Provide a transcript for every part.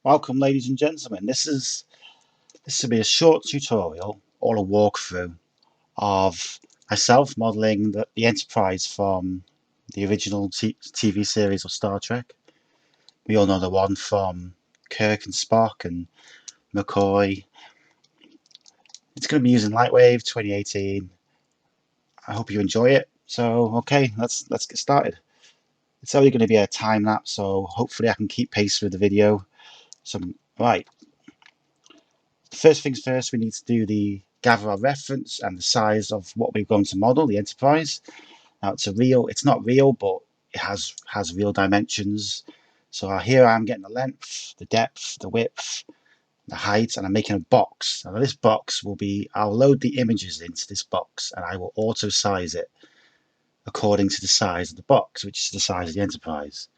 Welcome, ladies and gentlemen. This will be a short tutorial or a walkthrough of myself modelling the Enterprise from the original TV series of Star Trek. We all know the one from Kirk and Spock and McCoy. It's going to be using Lightwave 2018. I hope you enjoy it. So, okay, let's get started. It's only going to be a time lapse, so hopefully I can keep pace with the video. So, right. First things first, we need to do the gather our reference and the size of what we're going to model, the Enterprise. Now it's not real, but it has real dimensions. So here I'm getting the length, the depth, the width, the height, and I'm making a box. Now this box will be, I'll load the images into this box and I will auto size it according to the size of the box, which is the size of the Enterprise.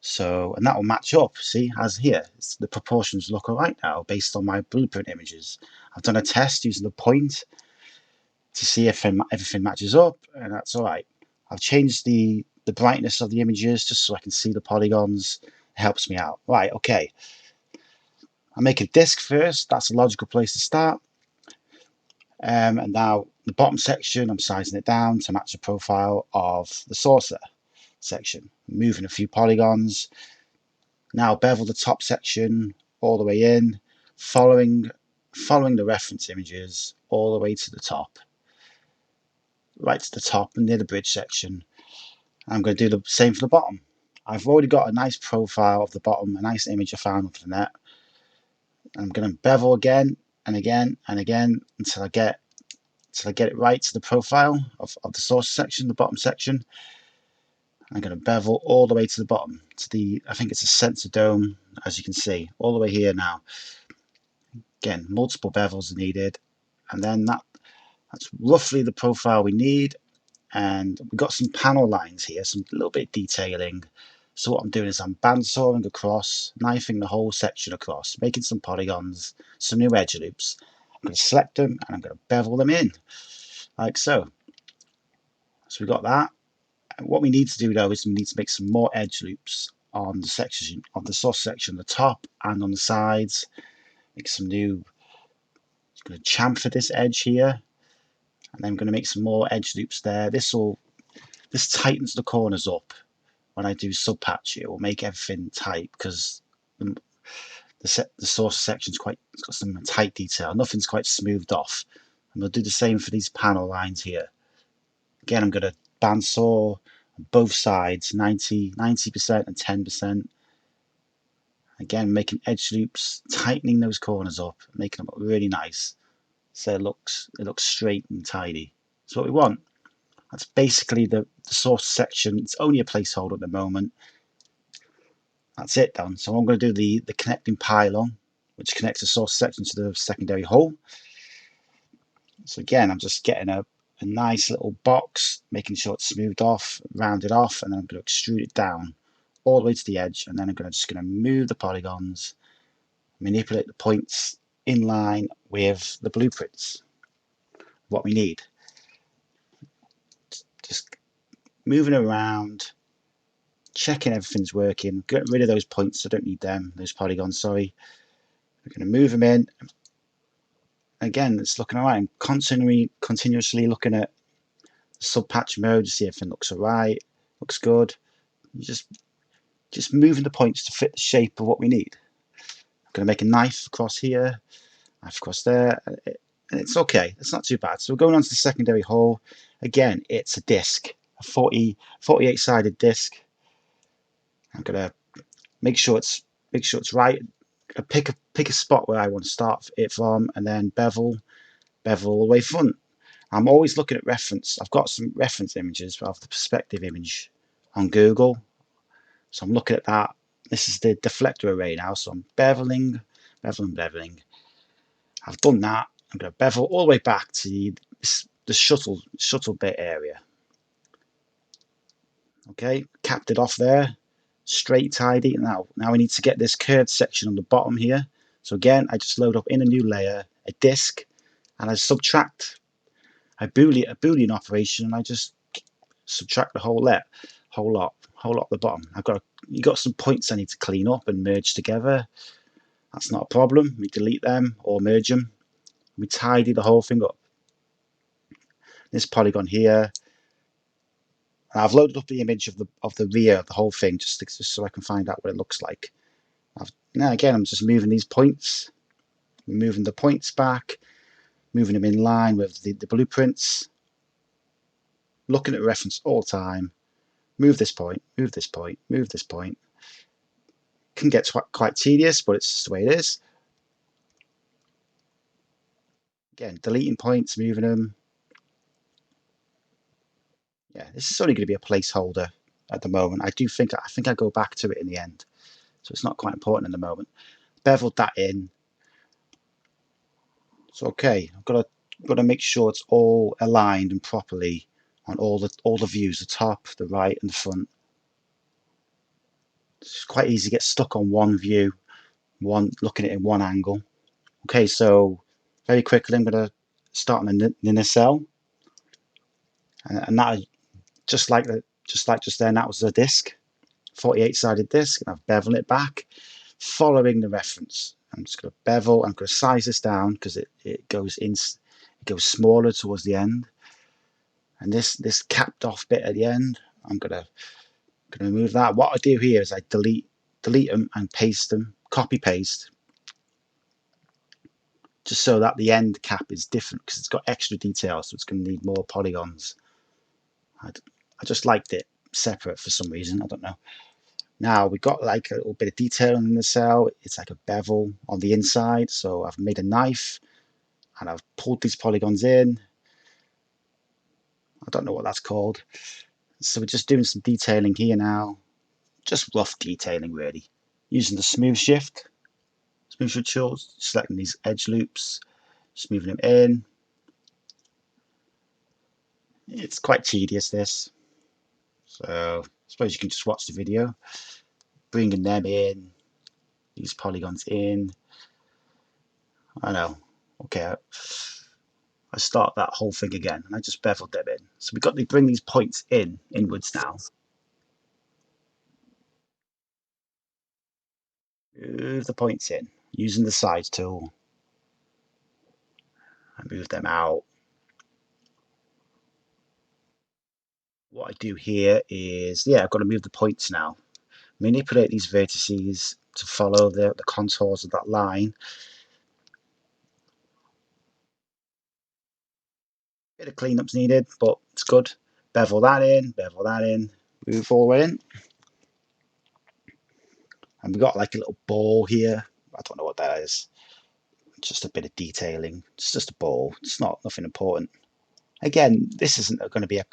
So, and that will match up, see, as here. The proportions look all right now based on my blueprint images. I've done a test using the point to see if everything matches up, and that's all right. I've changed the brightness of the images just so I can see the polygons. It helps me out. Right, okay. I'll make a disk first. That's a logical place to start. And now the bottom section, I'm sizing it down to match the profile of the saucer section. Moving a few polygons. Now bevel the top section all the way in, following the reference images all the way to the top, right to the top and near the bridge section. I'm going to do the same for the bottom. I've already got a nice profile of the bottom, a nice image I found off the net. I'm going to bevel again and again and again until I get it right to the profile of the source section, the bottom section. I'm going to bevel all the way to the bottom, to the, I think it's a sensor dome, as you can see, all the way here now. Again, multiple bevels are needed, and then that's roughly the profile we need. And we've got some panel lines here, some little bit of detailing. So what I'm doing is I'm bandsawing across, knifing the whole section across, making some polygons, some new edge loops. I'm going to select them and I'm going to bevel them in, like so. So we've got that. And what we need to do though is we need to make some more edge loops on the section of the source section, the top and on the sides. Make some new. I'm going to chamfer this edge here, and then I'm going to make some more edge loops there. This tightens the corners up. When I do sub patch, it will make everything tight because the source section's it's got some tight detail. Nothing's quite smoothed off. And we'll do the same for these panel lines here. Again, I'm going to bandsaw both sides, 90% and 10%. Again, making edge loops, tightening those corners up, making them look really nice. So it looks straight and tidy. That's what we want. That's basically the source section. It's only a placeholder at the moment. That's it done. So I'm going to do the connecting pylon, which connects the source section to the secondary hull. So again, I'm just getting a nice little box, making sure it's smoothed off, rounded off, and then I'm going to extrude it down all the way to the edge, and then I'm just going to move the polygons, manipulate the points in line with the blueprints. What we need. Just moving around, checking everything's working, getting rid of those points, I don't need them, those polygons, sorry. We're going to move them in. Again, it's looking all right. I'm continuously looking at the sub-patch mode to see if everything looks all right, looks good. Just moving the points to fit the shape of what we need. I'm going to make a knife across here, knife across there, and it's okay. It's not too bad. So we're going on to the secondary hull. Again, it's a disc, a 48-sided disc. I'm going to make sure it's right. Pick a spot where I want to start it from, and then bevel all the way front. I'm always looking at reference. I've got some reference images of the perspective image on Google, so I'm looking at that. This is the deflector array now, so I'm beveling. I've done that. I'm going to bevel all the way back to the shuttle bit area. Okay, capped it off there, straight, tidy. Now we need to get this curved section on the bottom here. So again, I just load up in a new layer, a disk, and I subtract a Boolean operation, and I just subtract the whole lot at the bottom. You got some points I need to clean up and merge together. That's not a problem. We delete them or merge them. We tidy the whole thing up. This polygon here, and I've loaded up the image of the rear of the whole thing just so I can find out what it looks like. Now again, I'm just moving these points, moving the points back, moving them in line with the blueprints, looking at reference all the time. Move this point, move this point, move this point. Can get quite tedious, but it's just the way it is. Again, deleting points, moving them. Yeah, this is only going to be a placeholder at the moment. I think I go back to it in the end, so it's not quite important at the moment. Beveled that in. It's okay. I've got to make sure it's all aligned and properly on all the views, the top, the right, and the front. It's quite easy to get stuck on one view, looking at it in one angle. Okay, so very quickly I'm going to start on the nacelle, and that just like just then, that was the disc, 48-sided disc, and I've beveled it back, following the reference. I'm just going to bevel. I'm going to size this down because it goes smaller towards the end, and this capped off bit at the end, I'm going to remove that. What I do here is I delete them and paste them, copy paste, just so that the end cap is different because it's got extra detail, so it's going to need more polygons. I just liked it separate for some reason, I don't know. Now we've got like a little bit of detail in the cell. It's like a bevel on the inside, so I've made a knife and I've pulled these polygons in. I don't know what that's called. So we're just doing some detailing here now, just rough detailing really, using the smooth shift tools, selecting these edge loops, smoothing them in. It's quite tedious, this, so I suppose you can just watch the video, bringing them in, these polygons in. I know, okay, I start that whole thing again and I just beveled them in. So we've got to bring these points inwards now. Move the points in using the size tool. I move them out. What I do here is, I've got to move the points now. Manipulate these vertices to follow the contours of that line. Bit of cleanup's needed, but it's good. Bevel that in, move all the way in. And we've got like a little ball here. I don't know what that is. Just a bit of detailing. It's just a ball. It's nothing important. Again, this isn't going to be a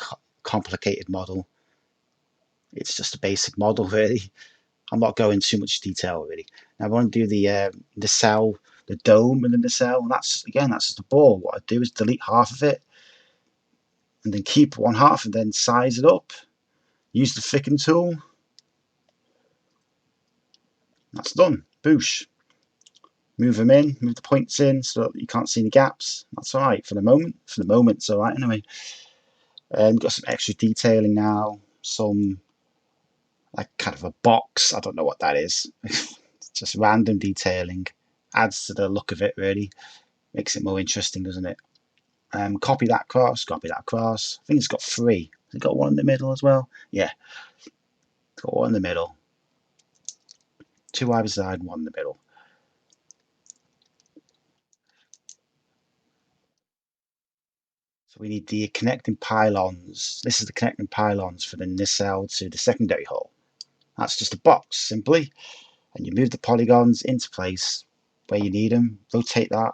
complicated model. It's just a basic model, really. I'm not going too much detail, really. Now I want to do the cell, the dome, and then the cell. And that's just a ball. What I do is delete half of it, and then keep one half, and then size it up. Use the thicken tool. That's done. Boosh. Move them in, move the points in so that you can't see any gaps. That's all right for the moment. For the moment, it's all right anyway. We've got some extra detailing now. Some like kind of a box. I don't know what that is. It's just random detailing. Adds to the look of it, really. Makes it more interesting, doesn't it? Copy that across, copy that across. I think it's got 3. Has it got one in the middle as well? Yeah. It's got one in the middle. 2 either side, 1 in the middle. So we need the connecting pylons. This is the connecting pylons for the nacelle to the secondary hull. That's just a box, simply. And you move the polygons into place where you need them. Rotate that.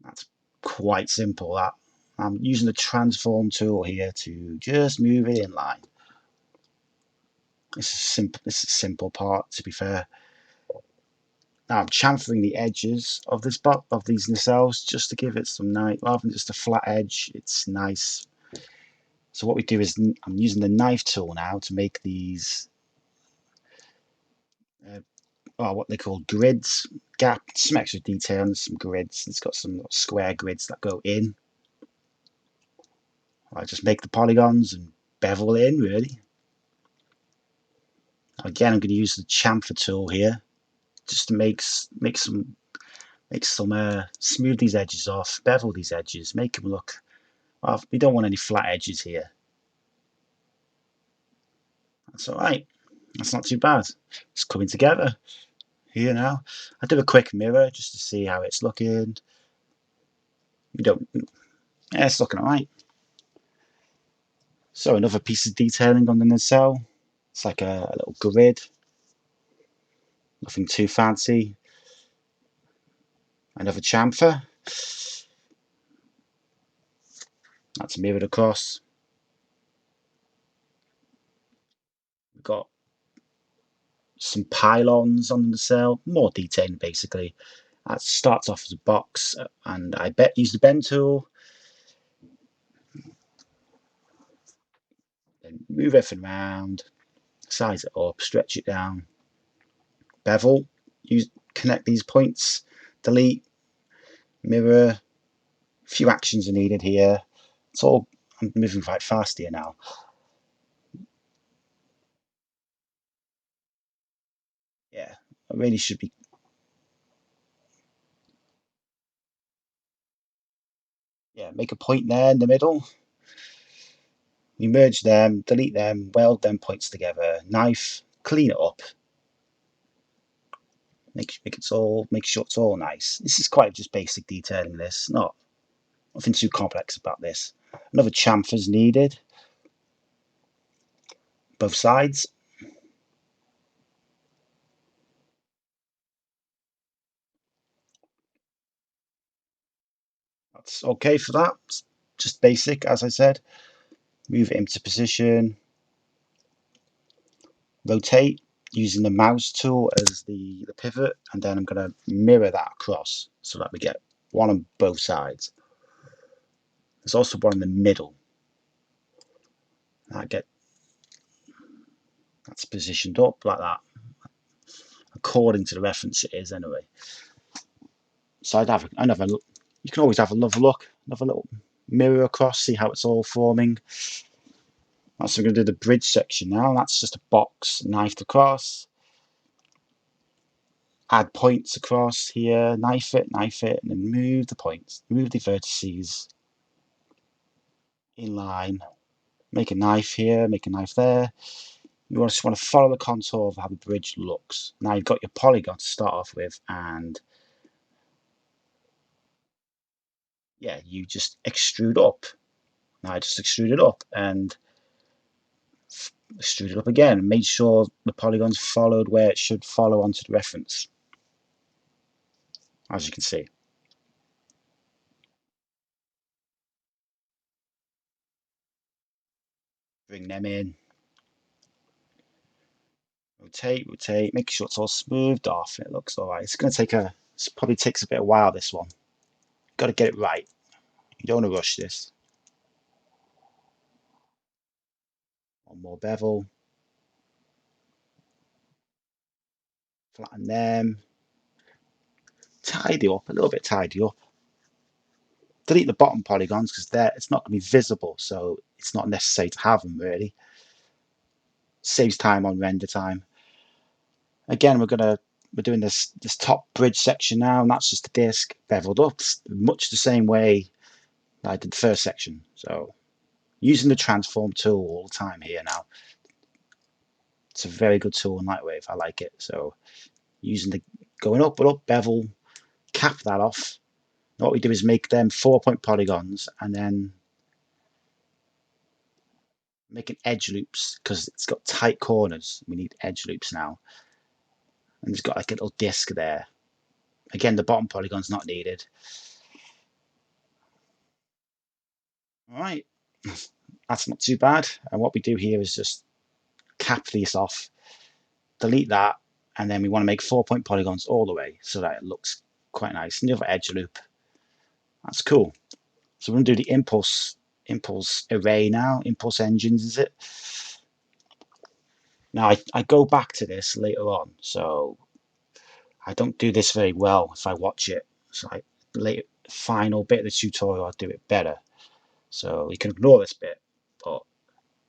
That's quite simple, that. I'm using the transform tool here to just move it in line. This is a simple part, to be fair. Now I'm chamfering the edges of these nacelles just to give it some nice, rather than just a flat edge, it's nice. So what we do is I'm using the knife tool now to make these what they call grids, some extra detail and some grids. It's got some square grids that go in. I just make the polygons and bevel in, really. Again, I'm going to use the chamfer tool here just to make some smooth these edges off, bevel these edges, make them look. Well, we don't want any flat edges here. That's all right. That's not too bad. It's coming together here now. I do a quick mirror just to see how it's looking. We don't. Yeah, it's looking all right. So another piece of detailing on the nacelle. It's like a little grid. Nothing too fancy. Another chamfer. That's mirrored across. We've got some pylons on the nacelle. More detailing basically. That starts off as a box, and I use the bend tool. Then move everything around, size it up, stretch it down. Bevel. Connect these points. Delete. Mirror. A few actions are needed here. It's all. I'm moving quite fast here now. Yeah, I really should be. Yeah, make a point there in the middle. You merge them, delete them, weld them points together. Knife, clean it up. Make sure it's all nice. This is quite just basic detailing. This nothing too complex about this. Another chamfer's needed. Both sides. That's okay for that. It's just basic, as I said. Move it into position. Rotate using the mouse tool as the pivot, and then I'm going to mirror that across so that we get one on both sides. There's also one in the middle. That's positioned up like that, according to the reference it is anyway. So you can always have another look, another little mirror across, see how it's all forming. So we're going to do the bridge section now. That's just a box knifed across. Add points across here, knife it, and then move the points, move the vertices in line. Make a knife here, make a knife there. You just want to follow the contour of how the bridge looks. Now you've got your polygon to start off with, and yeah, you just extrude up. Now I just extrude it up and extrude it up again. Make sure the polygon's followed where it should follow onto the reference, as you can see. Bring them in. Rotate, make sure it's all smoothed off. It looks all right. It's going to take it probably takes a bit of a while, this one. Got to get it right. You don't want to rush this. One more bevel. Flatten them. Tidy up, a little bit tidy up. Delete the bottom polygons because it's not going to be visible, so it's not necessary to have them really. Saves time on render time. Again, we're doing this top bridge section now, and that's just the disc beveled up, much the same way that I did the first section. So using the transform tool all the time here now. It's a very good tool in Lightwave. I like it. So using the going up, bevel, cap that off. And what we do is make them 4-point polygons, and then making edge loops because it's got tight corners. We need edge loops now, and it's got like a little disc there. Again, the bottom polygon's not needed. All right, that's not too bad. And what we do here is just cap these off, delete that, and then we want to make 4-point polygons all the way so that it looks quite nice. And the other edge loop. That's cool. So we're going to do the impulse array now. Impulse engines, is it? Now I go back to this later on, so I don't do this very well if I watch it. So final bit of the tutorial, I'll do it better. So you can ignore this bit, but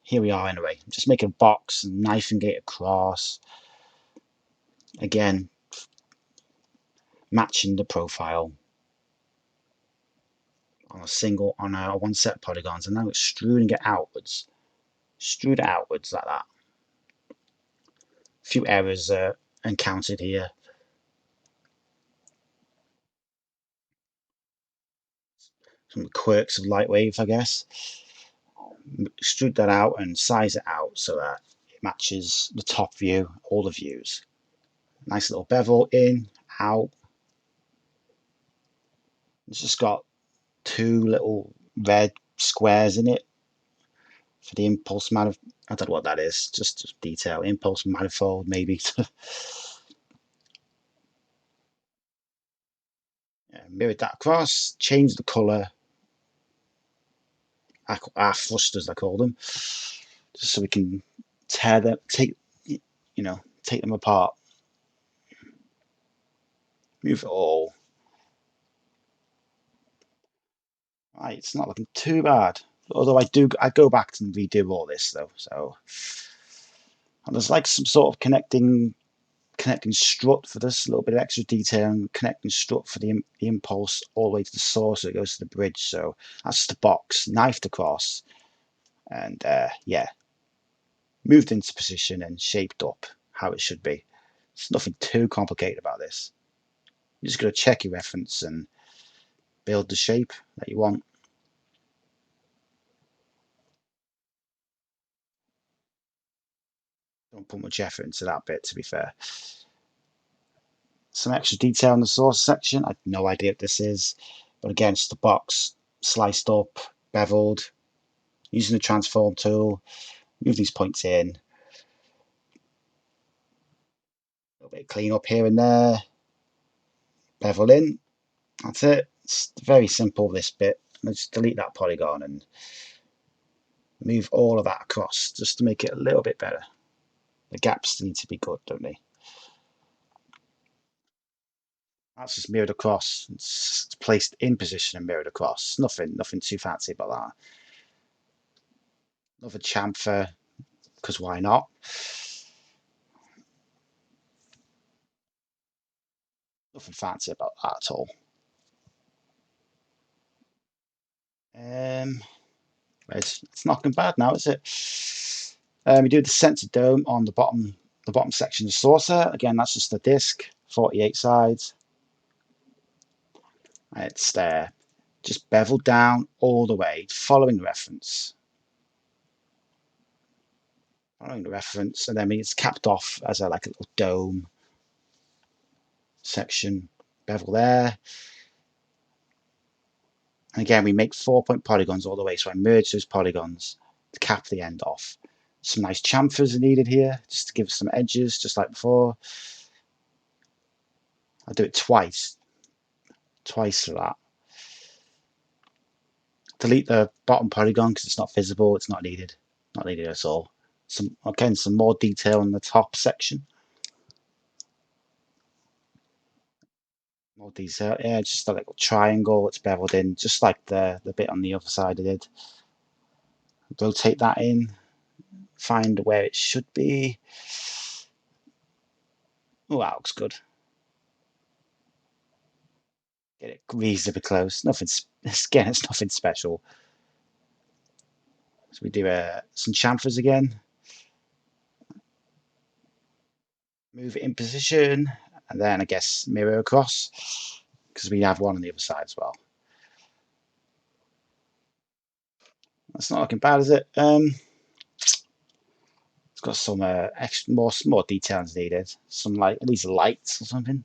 here we are anyway. Just making a box and knifing it across. Again, matching the profile on a one set of polygons, and now extruding it outwards. Extrude it outwards like that. A few errors encountered here. Some quirks of Lightwave, I guess. Extrude that out and size it out so that it matches the top view, all the views. Nice little bevel in, out. It's just got two little red squares in it for the impulse manifold. I don't know what that is, just detail. Impulse manifold, maybe. Yeah, mirrored that across, change the colour. Our thrusters, I call them, just so we can tear them, take them apart. Move it all. Right, it's not looking too bad. Although I go back and redo all this though. So, and there's like some sort of connecting strut for this, a little bit of extra detail, and connecting strut for the impulse all the way to the source, so it goes to the bridge. So that's just a box, knifed across, and yeah, moved into position and shaped up how it should be. It's nothing too complicated about this. You just got to check your reference and build the shape that you want. Don't put much effort into that bit, to be fair. Some extra detail in the source section. I have no idea what this is, but again, it's the box sliced up, beveled, using the transform tool. Move these points in. A little bit of clean up here and there. Bevel in. That's it. It's very simple, this bit. Let's delete that polygon and move all of that across just to make it a little bit better. The gaps need to be good, don't they? That's just mirrored across. It's placed in position and mirrored across. Nothing too fancy about that. Another chamfer, because why not? Nothing fancy about that at all. It's not looking bad now, is it? We do the sensor dome on the bottom section of the saucer. Again, that's just a disc, 48 sides. It's there, just beveled down all the way, following the reference. Following the reference, and then it's capped off as a little dome section, bevel there. And again, we make 4-point polygons all the way, so I merge those polygons to cap the end off. Some nice chamfers are needed here, just to give us some edges, just like before. I'll do it twice for that. Delete the bottom polygon because it's not visible, it's not needed at all. Some more detail in the top section. More detail, yeah, just a little triangle, it's beveled in, just like the bit on the other side I did. Rotate that in, find where it should be. Oh, that looks good. Get it reasonably close. Again, it's nothing special. So we do some chamfers again. Move it in position, and then I guess mirror across, because we have one on the other side as well. That's not looking bad, is it? It's got some extra, more details needed. Some these lights or something.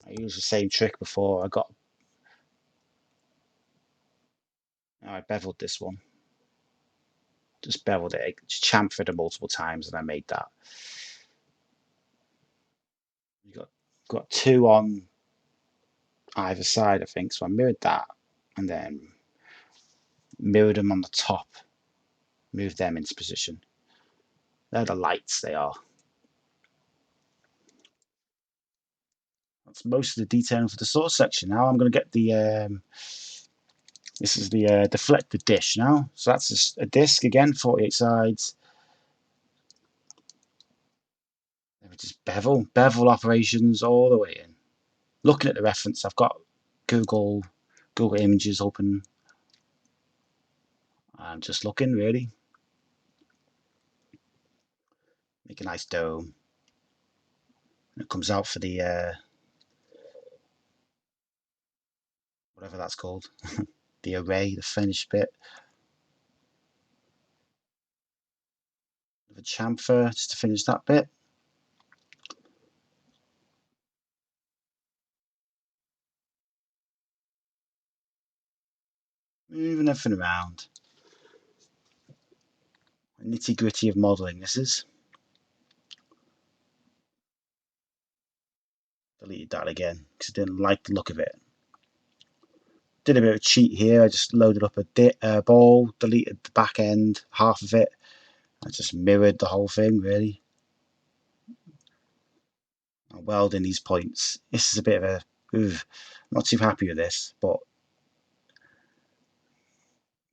I used the same trick before. I beveled this one. Just beveled it, just chamfered it multiple times, and I made that. You got two on either side, I think. So I mirrored that, and then mirrored them on the top. Move them into position. They're the lights. They are. That's most of the detailing for the source section. Now I'm going to get the This is the deflector dish now. So that's just a disc again, 48 sides. Just bevel operations all the way in. Looking at the reference, I've got Google Images open. I'm just looking really. Make a nice dome. It comes out for the whatever that's called, the array, the finished bit. The chamfer just to finish that bit. Moving everything around. Nitty gritty of modelling this is. Deleted that again because I didn't like the look of it. Did a bit of a cheat here. I just loaded up a ball, deleted the back end, half of it. I just mirrored the whole thing really. I'm welding these points. This is a bit of a, I'm not too happy with this, but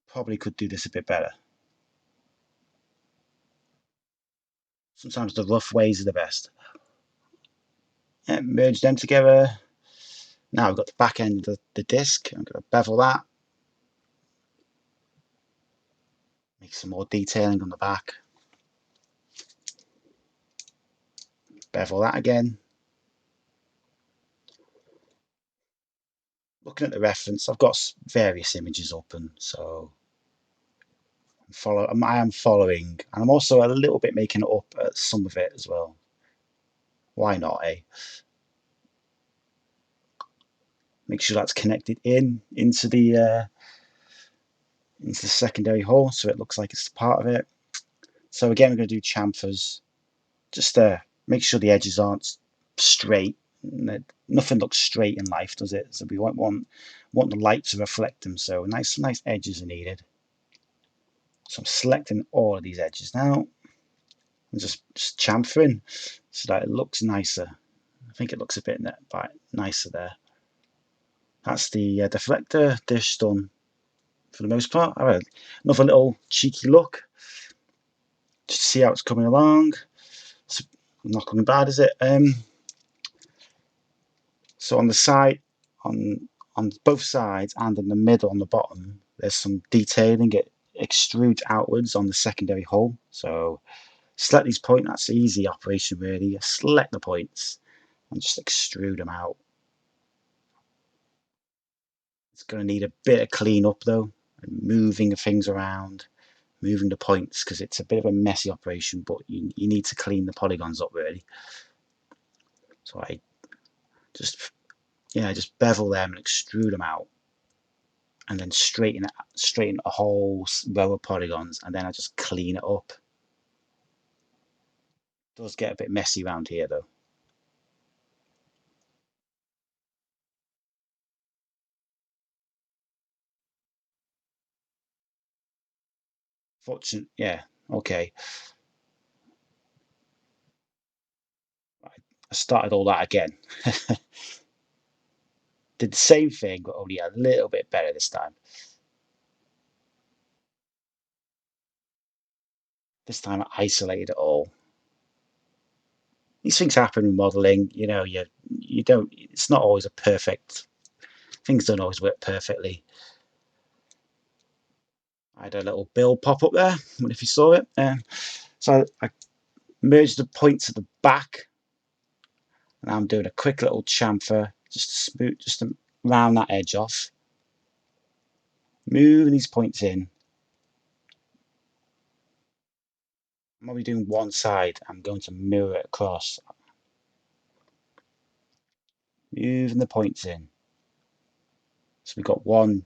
probably could do this a bit better. Sometimes the rough ways are the best. Yeah, merge them together. Now I've got the back end of the disc. I'm going to bevel that. Make some more detailing on the back. Bevel that again. Looking at the reference, I've got various images open, so I am following, and I'm also a little bit making it up at some of it as well. Why not, eh? Make sure that's connected into the secondary hole, so it looks like it's part of it. So again, we're going to do chamfers, just to make sure the edges aren't straight. Nothing looks straight in life, does it? So we want the light to reflect them. So nice edges are needed. So I'm selecting all of these edges now and just chamfering so that it looks nicer. I think it looks a bit nicer there. That's the deflector dish done for the most part. I had another little cheeky look just to see how it's coming along. It's not coming bad, is it? So on the side, on both sides and in the middle on the bottom, there's some detailing. It extrudes outwards on the secondary hull. So select these points. That's an easy operation really. Select the points and just extrude them out. It's going to need a bit of clean up though, and moving things around, moving the points, because it's a bit of a messy operation, but you need to clean the polygons up really. So I just bevel them and extrude them out, and then straighten a whole row of polygons, and then I just clean it up. It does get a bit messy around here though. Fortunate, yeah, okay. I started all that again. Did the same thing, but only a little bit better this time. This time I isolated it all. These things happen in modeling, you don't, it's not always a perfect, things don't always work perfectly. I had a little bill pop up there, I wonder if you saw it. So I merged the points at the back, and I'm doing a quick little chamfer just to round that edge off. Moving these points in. I'm only doing one side. I'm going to mirror it across. Moving the points in. So we've got one.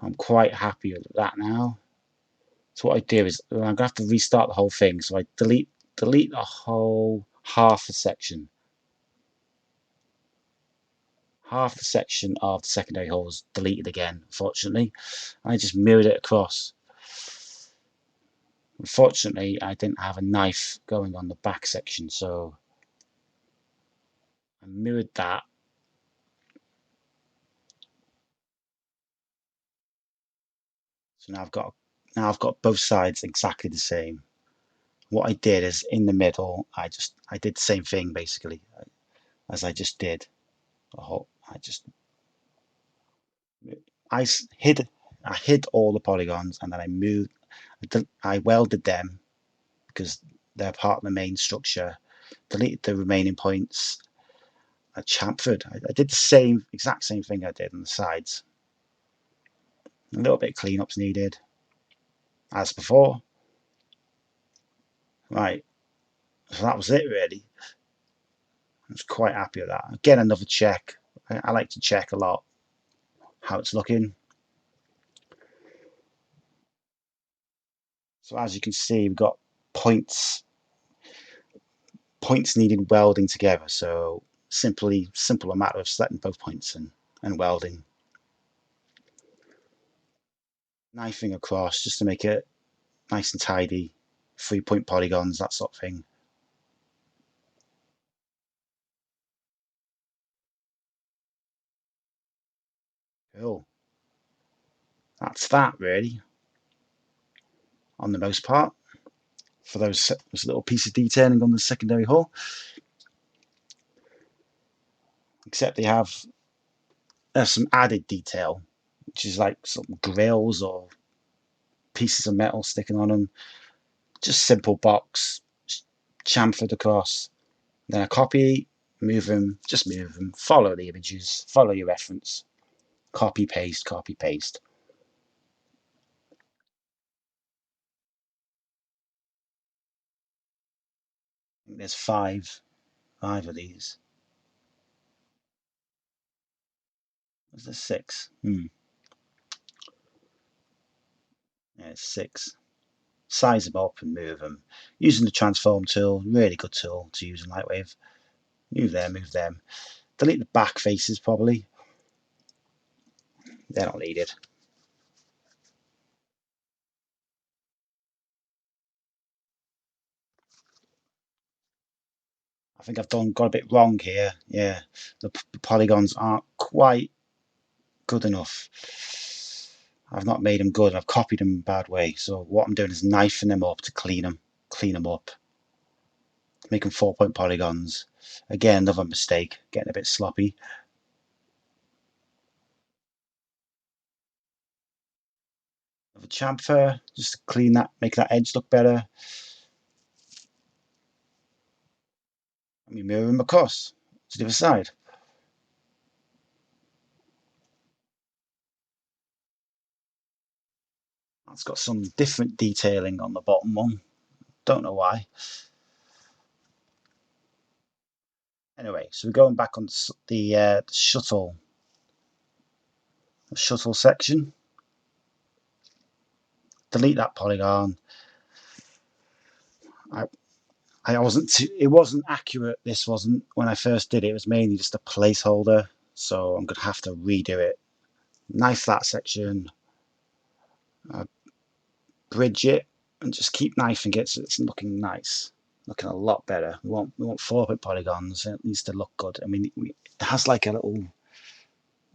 I'm quite happy with that now. So what I do is I'm going to have to restart the whole thing. So I delete the whole half a section. Half the section of the secondary hull was deleted again, unfortunately. I just mirrored it across. Unfortunately, I didn't have a knife going on the back section, so I mirrored that. So now I've got both sides exactly the same. What I did is in the middle, I did the same thing basically as I just did. I hid all the polygons, and then I welded them because they're part of the main structure. Deleted the remaining points. I chamfered. I did the exact same thing I did on the sides. A little bit of cleanup's needed, as before. Right, so that was it really. I was quite happy with that. Again, another check. I like to check a lot how it's looking. So as you can see, we've got points needed welding together. So simple a matter of selecting both points and welding. Knifing across just to make it nice and tidy. 3-point polygons, that sort of thing. Cool. That's that really, on the most part, for those little pieces of detailing on the secondary hull. Except they have some added detail, which is like some grills or pieces of metal sticking on them. Just simple box, chamfered across. Then a copy, just move them, follow the images, follow your reference. Copy, paste, copy, paste. I think there's five of these. Was there 6? Yeah, it's 6. Size them up and move them. Using the transform tool, really good tool to use in Lightwave. Move them. Delete the back faces probably. They're not needed. I think I've got a bit wrong here. Yeah, the polygons aren't quite good enough. I've not made them good. I've copied them in a bad way. So what I'm doing is knifing them up to clean them up, make them 4-point polygons. Again, another mistake, getting a bit sloppy. Another chamfer, just to clean that, make that edge look better. Let me mirror them across to the other side. That's got some different detailing on the bottom one. Don't know why. Anyway, so we're going back on the shuttle section. Delete that polygon. It wasn't accurate. This wasn't when I first did it. It was mainly just a placeholder. So I'm going to have to redo it. Knife that section. Bridge it and just keep knifing it so it's looking nice. Looking a lot better. We want 4-point polygons. It needs to look good. I mean, it has like a little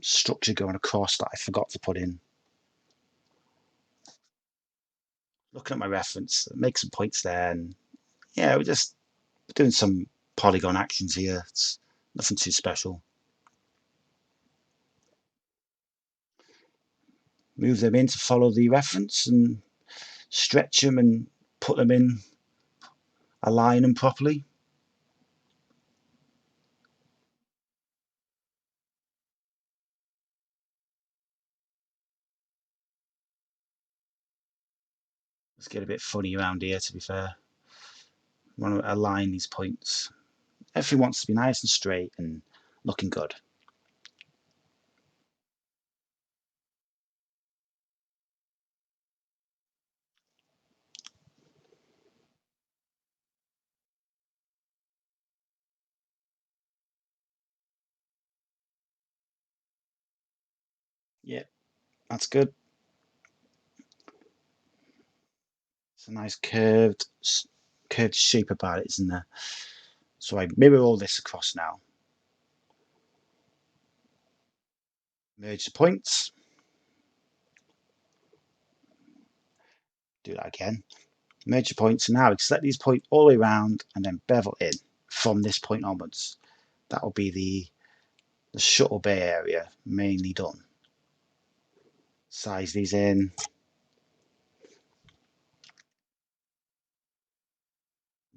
structure going across that I forgot to put in. Looking at my reference, make some points there, and yeah, we're just doing some polygon actions here. It's nothing too special. Move them in to follow the reference and stretch them and put them in, align them properly. Let's get a bit funny around here, to be fair. We want to align these points. Everything wants to be nice and straight and looking good. Yeah, that's good. It's a nice curved shape about it, isn't there? So I mirror all this across now. Merge the points. Do that again. Merge the points. Now we select these points all the way around and then bevel in from this point onwards. That will be the shuttle bay area mainly done. Size these in.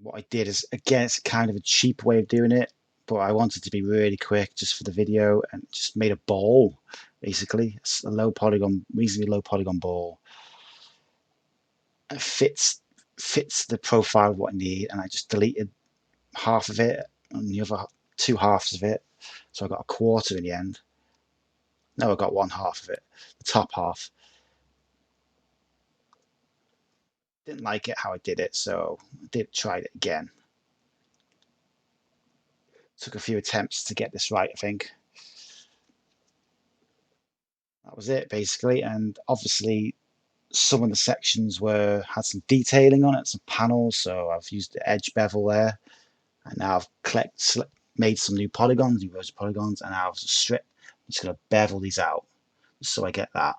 What I did is, again, it's kind of a cheap way of doing it, but I wanted to be really quick just for the video and just made a ball, basically. It's a low polygon, reasonably low polygon ball. It fits the profile of what I need, and I just deleted half of it and the other two halves of it. So I got a quarter in the end. No, I got one half of it, the top half. Didn't like it how I did it, so I did try it again. Took a few attempts to get this right, I think. That was it, basically. And obviously, some of the sections had some detailing on it, some panels. So I've used the edge bevel there, and now I've made some new polygons, new rows of polygons, and now I've stripped. I'm just going to bevel these out, so I get that.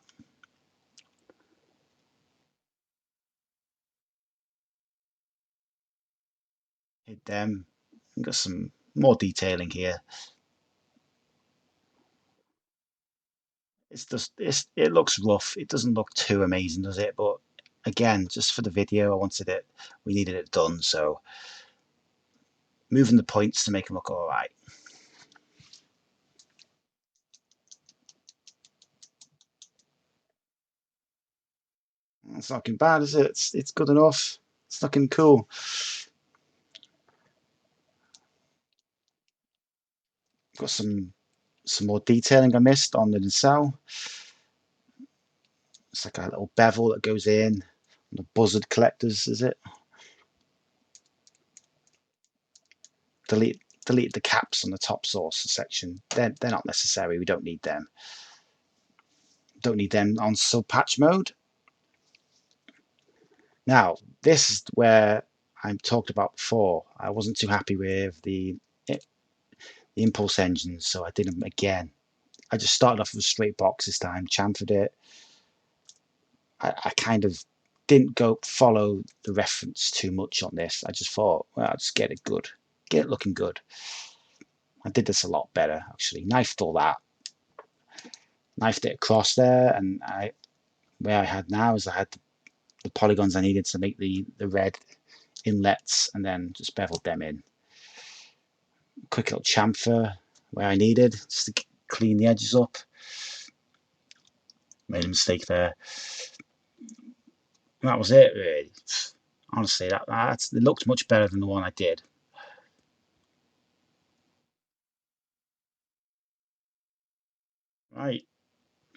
Hit them. I've got some more detailing here. It looks rough. It doesn't look too amazing, does it? But again, just for the video, we needed it done. So moving the points to make them look all right. It's not looking bad, is it? It's good enough. It's looking cool. Got some more detailing I missed on the nacelle. It's like a little bevel that goes in. The buzzard collectors, is it? Delete the caps on the top source section. They're not necessary. We don't need them. Don't need them on sub patch mode. Now, this is where I talked about before. I wasn't too happy with the impulse engines, so I did them again. I just started off with a straight box this time, chamfered it. I kind of didn't go follow the reference too much on this. I just thought, well, I'll just get it good, get it looking good. I did this a lot better, actually. Knifed all that, knifed it across there, and where I had now is I had the polygons I needed to make the red inlets, and then just beveled them in. Quick little chamfer where I needed, just to clean the edges up. Made a mistake there. And that was it, really. Honestly, it looked much better than the one I did. Right,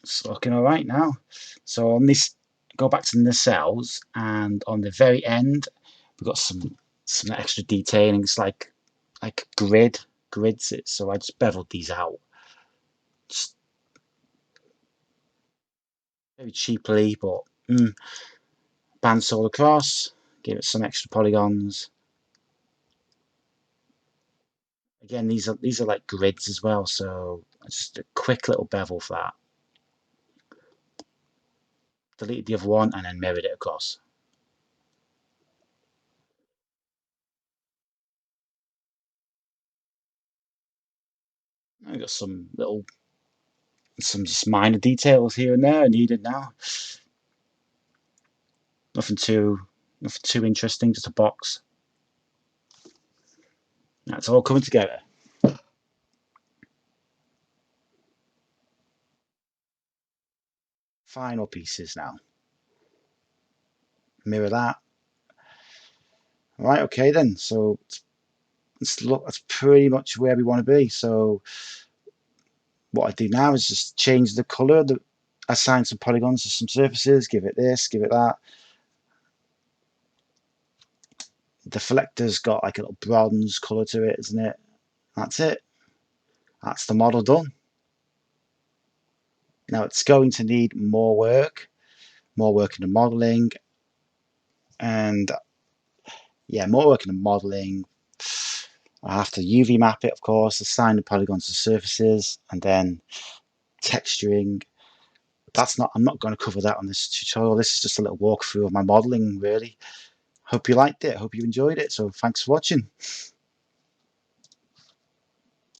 it's looking all right now. So on this, go back to the nacelles, and on the very end, we've got some extra detailing. It's like grids. So I just beveled these out, just very cheaply, but bandsaw across, give it some extra polygons. Again, these are like grids as well, so just a quick little bevel for that. Deleted the other one and then mirrored it across. I got some just minor details here and there needed now. Nothing too interesting, just a box. That's all coming together. Final pieces now. Mirror that. Right, okay then. So that's pretty much where we want to be. So what I do now is just change the color, assign some polygons to some surfaces, give it this, give it that. The deflector's got like a little bronze color to it, isn't it? That's it. That's the model done. Now it's going to need more work in the modeling, and yeah, more work in the modeling. I have to UV map it, of course, assign the polygons to surfaces, and then texturing. I'm not going to cover that on this tutorial. This is just a little walkthrough of my modeling, really. Hope you liked it. Hope you enjoyed it. So thanks for watching.